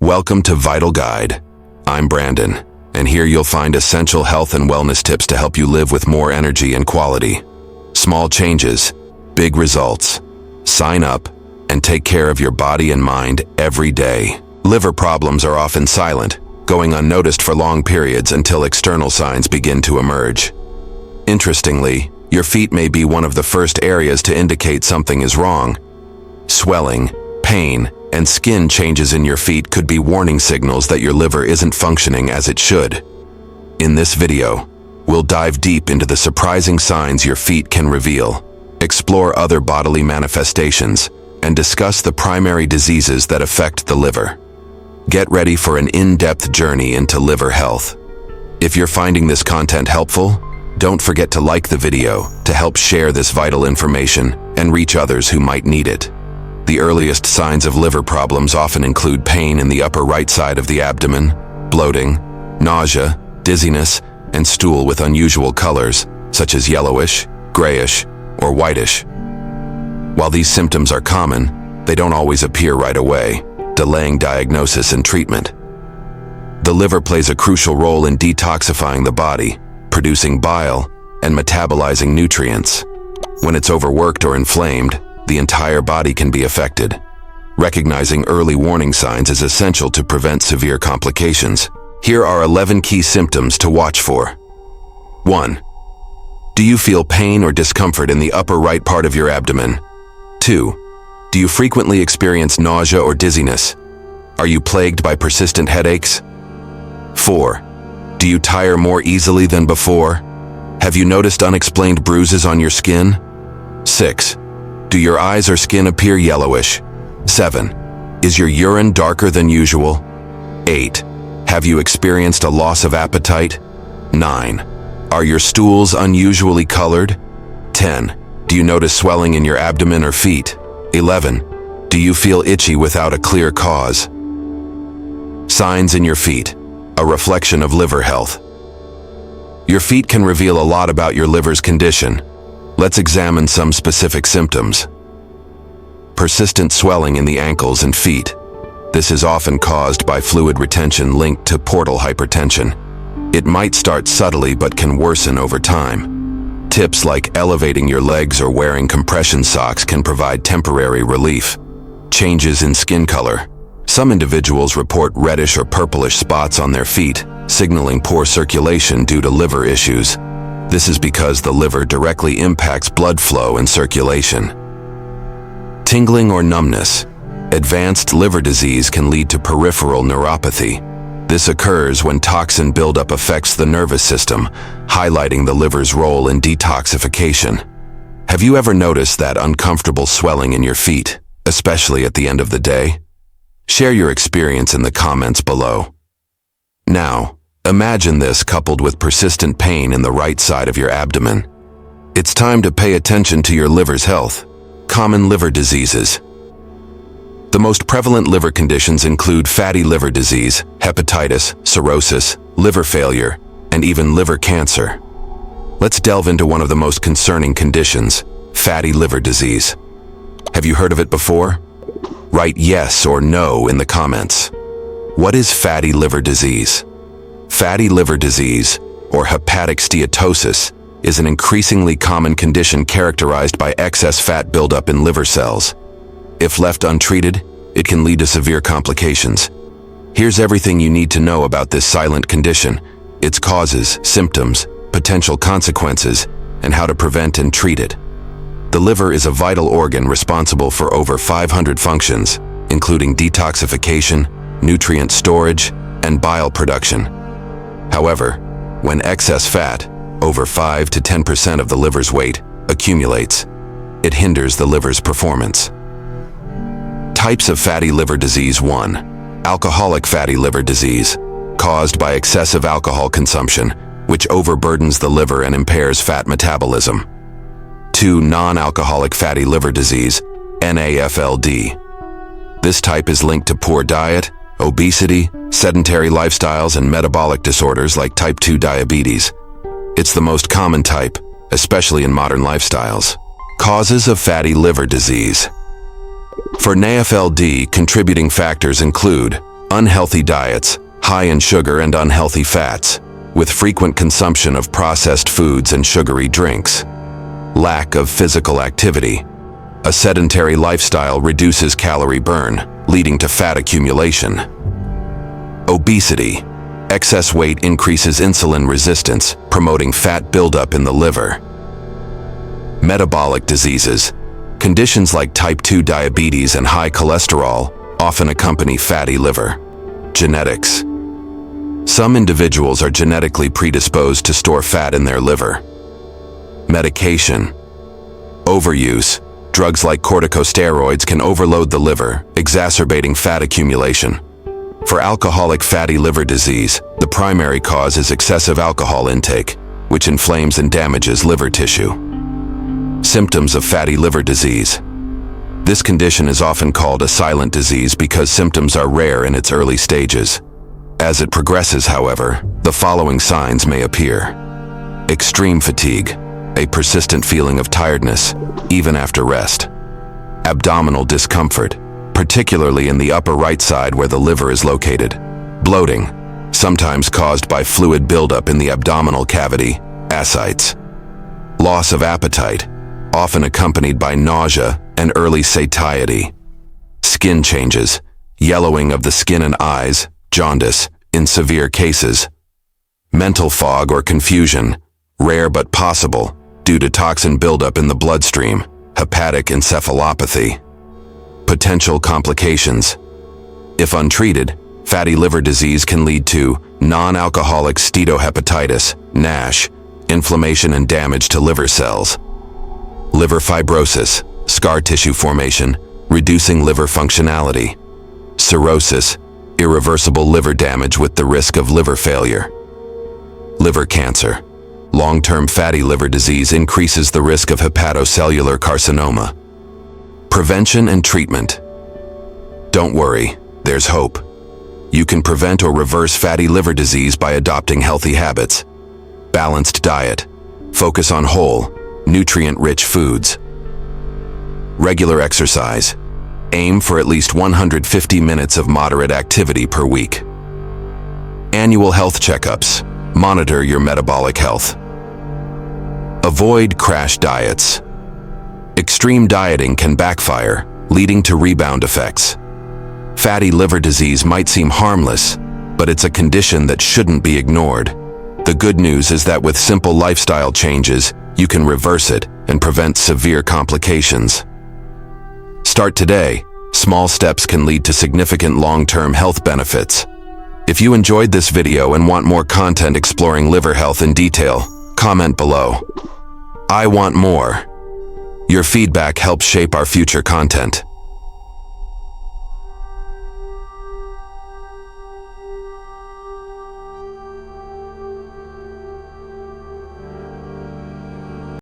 Welcome to Vital Guide. I'm Brandon, and here you'll find essential health and wellness tips to help you live with more energy and quality. Small changes, big results. Sign up and take care of your body and mind every day. Liver problems are often silent, going unnoticed for long periods until external signs begin to emerge. Interestingly, your feet may be one of the first areas to indicate something is wrong. Swelling, pain, and skin changes in your feet could be warning signals that your liver isn't functioning as it should. In this video, we'll dive deep into the surprising signs your feet can reveal, explore other bodily manifestations, and discuss the primary diseases that affect the liver. Get ready for an in-depth journey into liver health. If you're finding this content helpful, don't forget to like the video to help share this vital information and reach others who might need it. The earliest signs of liver problems often include pain in the upper right side of the abdomen, bloating, nausea, dizziness, and stool with unusual colors, such as yellowish, grayish, or whitish. While these symptoms are common, they don't always appear right away, delaying diagnosis and treatment. The liver plays a crucial role in detoxifying the body, producing bile, and metabolizing nutrients. When it's overworked or inflamed, the entire body can be affected. Recognizing early warning signs is essential to prevent severe complications. Here are 11 key symptoms to watch for. 1. Do you feel pain or discomfort in the upper right part of your abdomen? 2. Do you frequently experience nausea or dizziness? Are you plagued by persistent headaches? 4. Do you tire more easily than before? Have you noticed unexplained bruises on your skin? 6. Do your eyes or skin appear yellowish? 7. Is your urine darker than usual? 8. Have you experienced a loss of appetite? 9. Are your stools unusually colored? 10. Do you notice swelling in your abdomen or feet? 11. Do you feel itchy without a clear cause? Signs in your feet, a reflection of liver health. Your feet can reveal a lot about your liver's condition. Let's examine some specific symptoms. Persistent swelling in the ankles and feet. This is often caused by fluid retention linked to portal hypertension. It might start subtly but can worsen over time. Tips like elevating your legs or wearing compression socks can provide temporary relief. Changes in skin color. Some individuals report reddish or purplish spots on their feet, signaling poor circulation due to liver issues. This is because the liver directly impacts blood flow and circulation. Tingling or numbness. Advanced liver disease can lead to peripheral neuropathy. This occurs when toxin buildup affects the nervous system, highlighting the liver's role in detoxification. Have you ever noticed that uncomfortable swelling in your feet, especially at the end of the day? Share your experience in the comments below. Now, imagine this coupled with persistent pain in the right side of your abdomen. It's time to pay attention to your liver's health. Common liver diseases. The most prevalent liver conditions include fatty liver disease, hepatitis, cirrhosis, liver failure, and even liver cancer. Let's delve into one of the most concerning conditions, fatty liver disease. Have you heard of it before? Write yes or no in the comments. What is fatty liver disease? Fatty liver disease, or hepatic steatosis, is an increasingly common condition characterized by excess fat buildup in liver cells. If left untreated, it can lead to severe complications. Here's everything you need to know about this silent condition, its causes, symptoms, potential consequences, and how to prevent and treat it. The liver is a vital organ responsible for over 500 functions, including detoxification, nutrient storage, and bile production. However, when excess fat, over 5 to 10% of the liver's weight, accumulates, it hinders the liver's performance. Types of fatty liver disease. 1. Alcoholic fatty liver disease, caused by excessive alcohol consumption, which overburdens the liver and impairs fat metabolism. 2. Non-alcoholic fatty liver disease, NAFLD. This type is linked to poor diet, obesity, sedentary lifestyles, and metabolic disorders like type 2 diabetes. It's the most common type, especially in modern lifestyles. Causes of fatty liver disease. For NAFLD, contributing factors include Unhealthy diets, high in sugar and unhealthy fats, with frequent consumption of processed foods and sugary drinks. Lack of physical activity. A sedentary lifestyle reduces calorie burn, leading to fat accumulation. Obesity. Excess weight increases insulin resistance, promoting fat buildup in the liver. Metabolic diseases. Conditions like type 2 diabetes and high cholesterol often accompany fatty liver. Genetics. Some individuals are genetically predisposed to store fat in their liver. Medication. Overuse. Drugs like corticosteroids can overload the liver, exacerbating fat accumulation. For alcoholic fatty liver disease, the primary cause is excessive alcohol intake, which inflames and damages liver tissue. Symptoms of fatty liver disease. This condition is often called a silent disease because symptoms are rare in its early stages. As it progresses, however, the following signs may appear. Extreme fatigue, a persistent feeling of tiredness, even after rest. Abdominal discomfort, particularly in the upper right side where the liver is located. Bloating, sometimes caused by fluid buildup in the abdominal cavity, ascites. Loss of appetite, often accompanied by nausea and early satiety. Skin changes, yellowing of the skin and eyes, jaundice, in severe cases. Mental fog or confusion, rare but possible, due to toxin buildup in the bloodstream, hepatic encephalopathy. Potential complications. If untreated, fatty liver disease can lead to non-alcoholic steatohepatitis, NASH, inflammation and damage to liver cells. Liver fibrosis, scar tissue formation, reducing liver functionality. Cirrhosis, irreversible liver damage with the risk of liver failure. Liver cancer. Long-term fatty liver disease increases the risk of hepatocellular carcinoma. Prevention and treatment. Don't worry, there's hope. You can prevent or reverse fatty liver disease by adopting healthy habits. Balanced diet. Focus on whole, nutrient-rich foods. Regular exercise. Aim for at least 150 minutes of moderate activity per week. Annual health checkups. Monitor your metabolic health. Avoid crash diets. Extreme dieting can backfire, leading to rebound effects. Fatty liver disease might seem harmless, but it's a condition that shouldn't be ignored. The good news is that with simple lifestyle changes, you can reverse it and prevent severe complications. Start today. Small steps can lead to significant long-term health benefits. If you enjoyed this video and want more content exploring liver health in detail, comment below. I want more. Your feedback helps shape our future content.